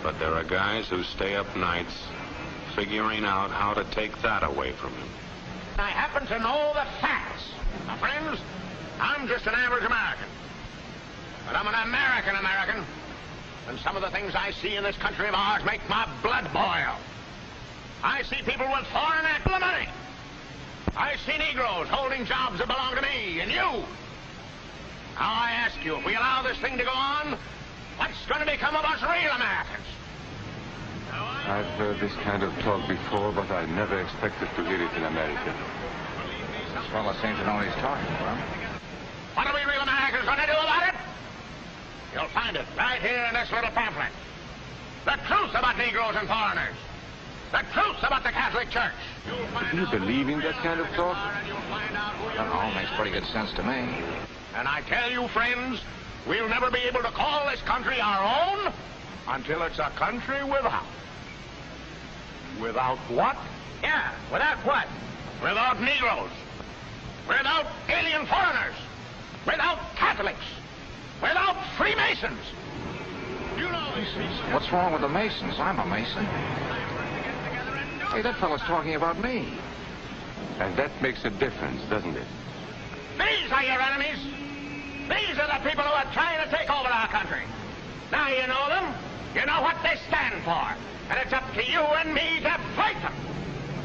But there are guys who stay up nights figuring out how to take that away from him. I happen to know the facts. My friends, I'm just an average American. But I'm an American. And some of the things I see in this country of ours make my blood boil. I see people with foreign money. I see Negroes holding jobs that belong to me and you. Now I ask you, if we allow this thing to go on, what's going to become of us real Americans? I've heard this kind of talk before, but I never expected to hear it in America. This fellow seems to know what he's talking about. What are we real Americans going to do about it? You'll find it right here in this little pamphlet. The truth about Negroes and foreigners. The truth about the Catholic Church. Do you believe in that kind of talk? That all makes pretty good sense to me. And I tell you, friends, we'll never be able to call this country our own until it's a country without. Without what? Yeah, without what? Without Negroes. Without alien foreigners. Without Catholics. Without Freemasons. You know these people. What's wrong with the Masons? I'm a Mason. Hey, that fellow's talking about me. And that makes a difference, doesn't it? These are your enemies. These are the people who are trying to take over our country. Now you know them. You know what they stand for. And it's up to you and me to fight them.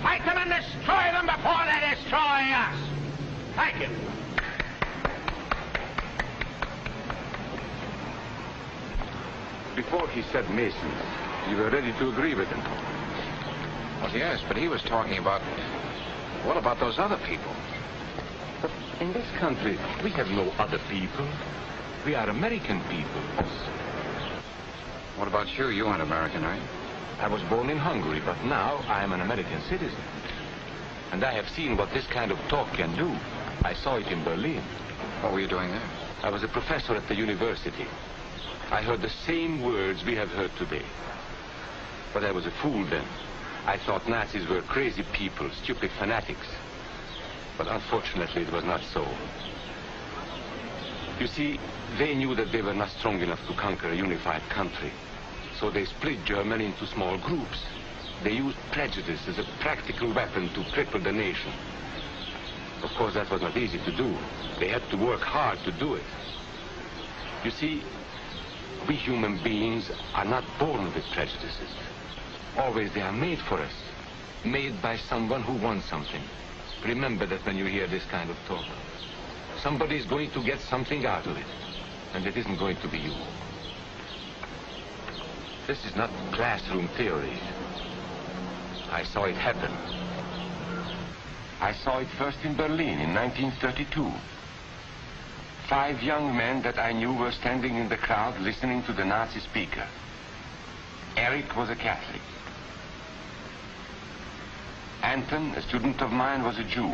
Fight them and destroy them before they destroy us. Thank you. Before he said Masons, you were ready to agree with him. Well, yes, but he was talking about... What about those other people? But in this country, we have no other people. We are American people. What about you? You aren't American, are you? I was born in Hungary, but now I am an American citizen. And I have seen what this kind of talk can do. I saw it in Berlin. What were you doing there? I was a professor at the university. I heard the same words we have heard today. But I was a fool then. I thought Nazis were crazy people, stupid fanatics. But unfortunately, it was not so. You see, they knew that they were not strong enough to conquer a unified country. So they split Germany into small groups. They used prejudice as a practical weapon to cripple the nation. Of course, that was not easy to do. They had to work hard to do it. You see, we human beings are not born with prejudices. Always they are made for us. Made by someone who wants something. Remember that when you hear this kind of talk. Somebody is going to get something out of it. And it isn't going to be you. This is not classroom theory. I saw it happen. I saw it first in Berlin in 1932. 5 young men that I knew were standing in the crowd listening to the Nazi speaker. Eric was a Catholic. Anton, a student of mine, was a Jew.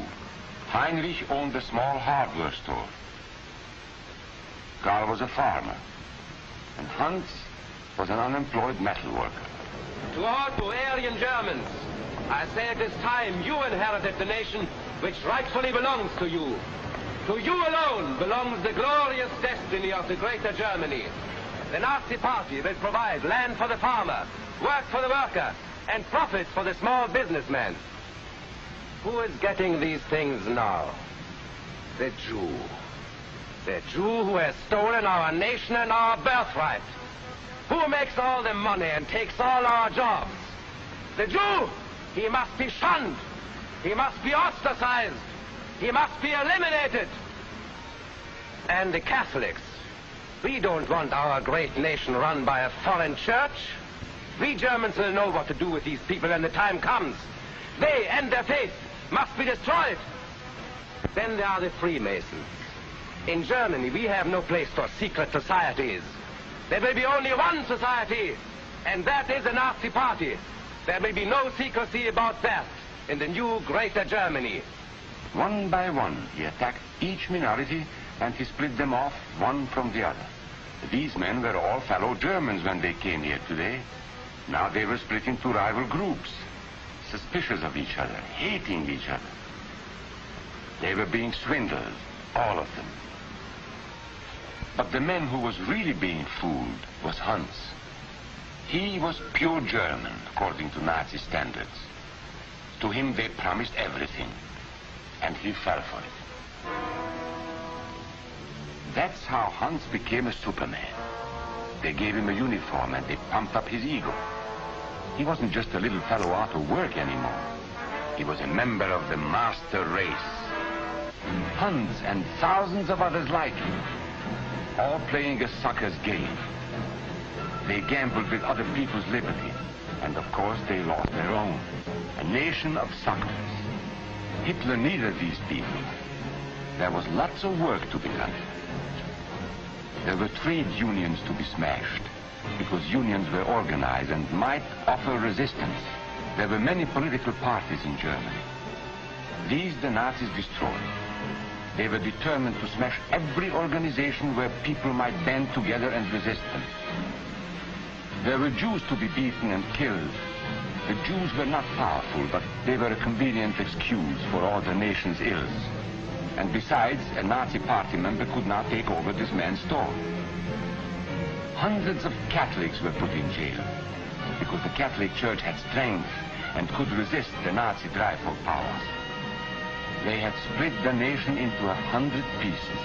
Heinrich owned a small hardware store. Karl was a farmer. And Hans was an unemployed metal worker. To all Aryan Germans, I say it is time you inherited the nation which rightfully belongs to you. To you alone belongs the glorious destiny of the Greater Germany. The Nazi Party will provide land for the farmer, work for the worker, and profits for the small businessman. Who is getting these things now? The Jew. The Jew who has stolen our nation and our birthright. Who makes all the money and takes all our jobs? The Jew, he must be shunned. He must be ostracized. He must be eliminated. And the Catholics, we don't want our great nation run by a foreign church. We Germans will know what to do with these people when the time comes. They and their faith must be destroyed. Then there are the Freemasons. In Germany, we have no place for secret societies. There will be only one society, and that is the Nazi Party. There will be no secrecy about that in the new Greater Germany. One by one, he attacked each minority, and he split them off one from the other. These men were all fellow Germans when they came here today. Now they were split into rival groups, suspicious of each other, hating each other. They were being swindled, all of them. But the man who was really being fooled was Hans. He was pure German, according to Nazi standards. To him they promised everything, and he fell for it. That's how Hans became a Superman. They gave him a uniform and they pumped up his ego. He wasn't just a little fellow out of work anymore. He was a member of the master race. Hans and thousands of others like him, all playing a sucker's game. They gambled with other people's liberty, and of course they lost their own. A nation of suckers. Hitler needed these people. There was lots of work to be done. There were trade unions to be smashed, because unions were organized and might offer resistance. There were many political parties in Germany. These the Nazis destroyed. They were determined to smash every organization where people might band together and resist them. There were Jews to be beaten and killed. The Jews were not powerful, but they were a convenient excuse for all the nation's ills. And besides, a Nazi party member could not take over this man's store. Hundreds of Catholics were put in jail because the Catholic Church had strength and could resist the Nazi drive for power. They had split the nation into 100 pieces,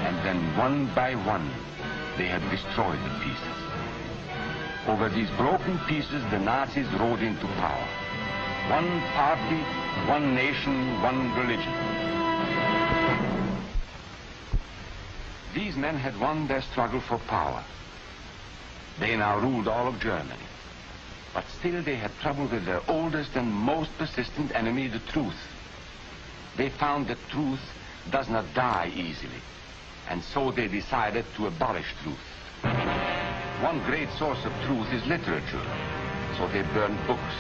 and then one by one, they had destroyed the pieces. Over these broken pieces, the Nazis rode into power. One party, one nation, one religion. These men had won their struggle for power. They now ruled all of Germany. But still they had trouble with their oldest and most persistent enemy, the truth. They found that truth does not die easily, and so they decided to abolish truth. One great source of truth is literature, so they burned books,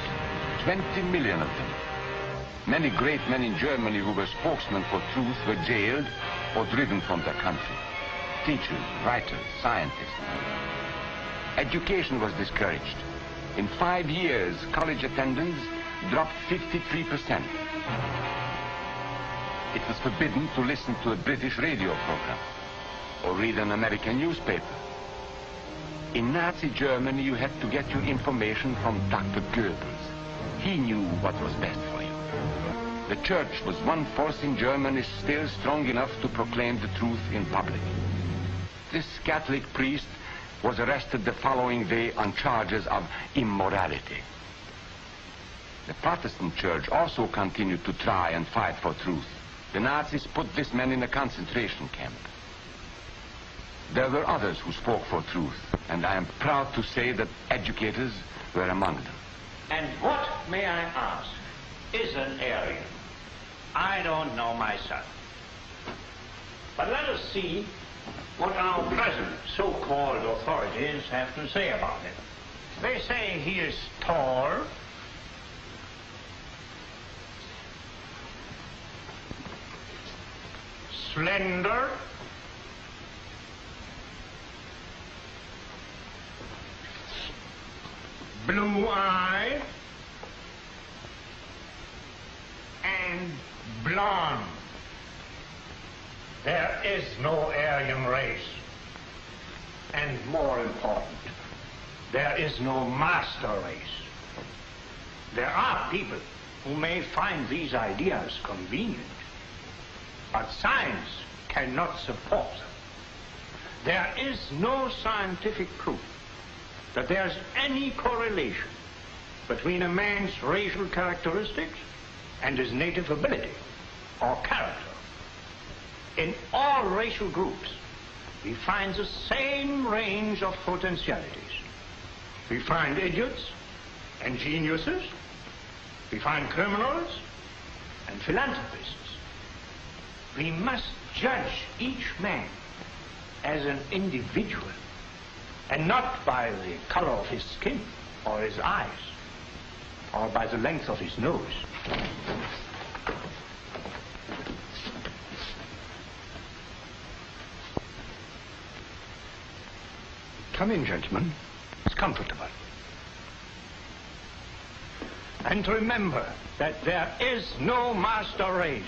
20 million of them. Many great men in Germany who were spokesmen for truth were jailed or driven from their country. Teachers, writers, scientists. Education was discouraged. In 5 years, college attendance dropped 53%. It was forbidden to listen to a British radio program or read an American newspaper. In Nazi Germany, you had to get your information from Dr. Goebbels. He knew what was best for you. The church was one force in Germany still strong enough to proclaim the truth in public. This Catholic priest was arrested the following day on charges of immorality. The Protestant church also continued to try and fight for truth. The Nazis put this man in a concentration camp. There were others who spoke for truth, and I am proud to say that educators were among them. And what, may I ask, is an Aryan? I don't know myself. But let us see what our present so-called authorities have to say about him. They say he is tall, slender, blue-eyed, and blonde. There is no Aryan race. And more important, there is no master race. There are people who may find these ideas convenient, but science cannot support them. There is no scientific proof that there's any correlation between a man's racial characteristics and his native ability or character. In all racial groups, we find the same range of potentialities. We find idiots and geniuses. We find criminals and philanthropists. We must judge each man as an individual and not by the color of his skin or his eyes or by the length of his nose. Come in, gentlemen. It's comfortable. And remember that there is no master race.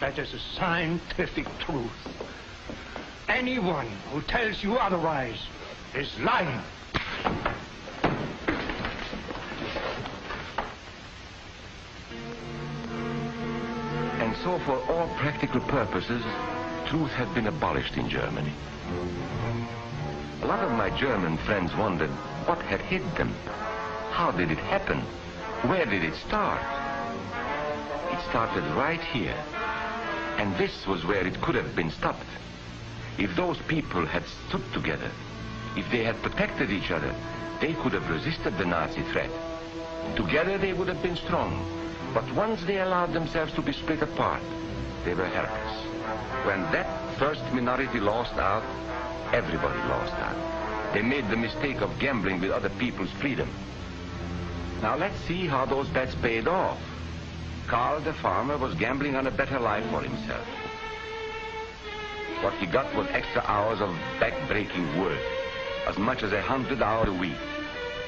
That is a scientific truth. Anyone who tells you otherwise is lying. And so for all practical purposes, truth had been abolished in Germany. A lot of my German friends wondered what had hit them. How did it happen? Where did it start? It started right here. And this was where it could have been stopped. If those people had stood together, if they had protected each other, they could have resisted the Nazi threat. Together they would have been strong. But once they allowed themselves to be split apart, they were helpless. When that first minority lost out, everybody lost out. They made the mistake of gambling with other people's freedom. Now let's see how those bets paid off. Karl the farmer was gambling on a better life for himself. What he got was extra hours of back-breaking work, as much as 100 hours a week.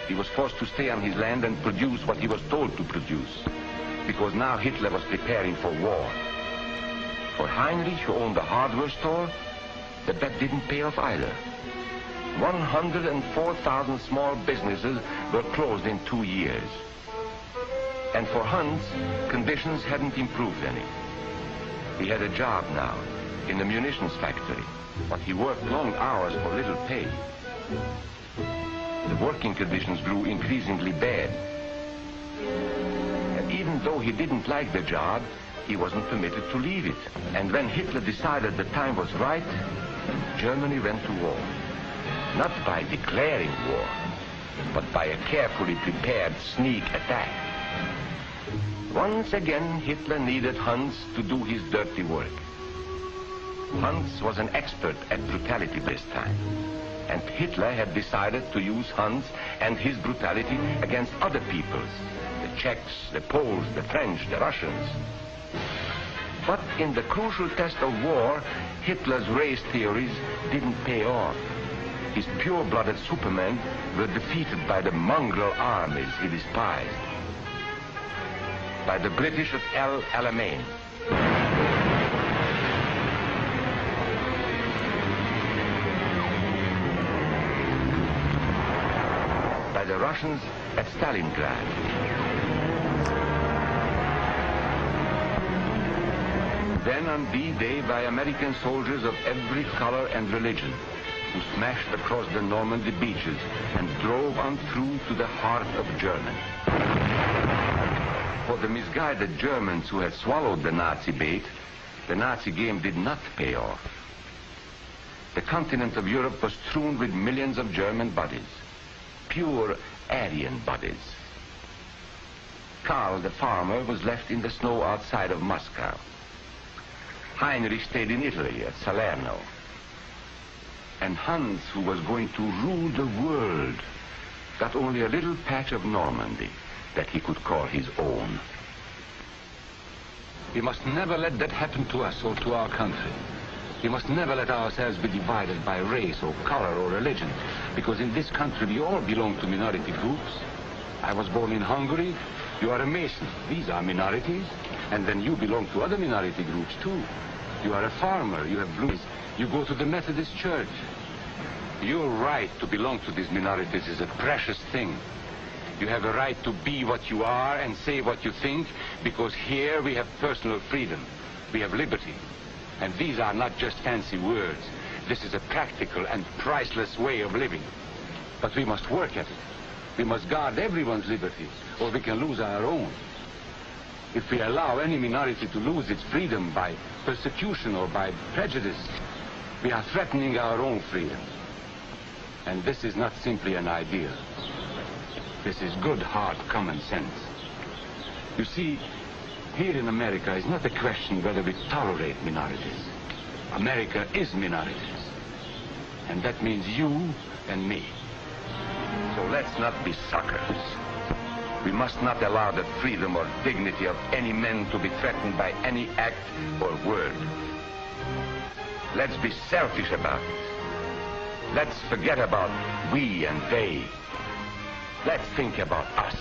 He was forced to stay on his land and produce what he was told to produce, because now Hitler was preparing for war. For Heinrich, who owned a hardware store, the bet didn't pay off either. 104,000 small businesses were closed in 2 years. And for Hans, conditions hadn't improved any. He had a job now in the munitions factory, but he worked long hours for little pay. The working conditions grew increasingly bad. And even though he didn't like the job, he wasn't permitted to leave it. And when Hitler decided the time was right, Germany went to war. Not by declaring war, but by a carefully prepared sneak attack. Once again, Hitler needed Hans to do his dirty work. Hans was an expert at brutality this time, and Hitler had decided to use Hans and his brutality against other peoples, the Czechs, the Poles, the French, the Russians. But in the crucial test of war, Hitler's race theories didn't pay off. His pure-blooded supermen were defeated by the mongrel armies he despised. By the British at El Alamein. By the Russians at Stalingrad. Then on D-Day by American soldiers of every color and religion, who smashed across the Normandy beaches and drove on through to the heart of Germany. For the misguided Germans who had swallowed the Nazi bait, the Nazi game did not pay off. The continent of Europe was strewn with millions of German bodies, pure Aryan bodies. Karl the farmer was left in the snow outside of Moscow. Heinrich stayed in Italy at Salerno. And Hans, who was going to rule the world, got only a little patch of Normandy that he could call his own. We must never let that happen to us or to our country. We must never let ourselves be divided by race or color or religion, because in this country we all belong to minority groups. I was born in Hungary. You are a Mason. These are minorities. And then you belong to other minority groups too. You are a farmer. You have blues. You go to the Methodist Church. Your right to belong to these minorities is a precious thing. You have a right to be what you are and say what you think, because here we have personal freedom. We have liberty. And these are not just fancy words. This is a practical and priceless way of living. But we must work at it. We must guard everyone's liberty, or we can lose our own. If we allow any minority to lose its freedom by persecution or by prejudice, we are threatening our own freedom. And this is not simply an ideal. This is good, hard common sense. You see, here in America is not a question whether we tolerate minorities. America is minorities. And that means you and me. So let's not be suckers. We must not allow the freedom or dignity of any man to be threatened by any act or word. Let's be selfish about it. Let's forget about we and they. Let's think about us.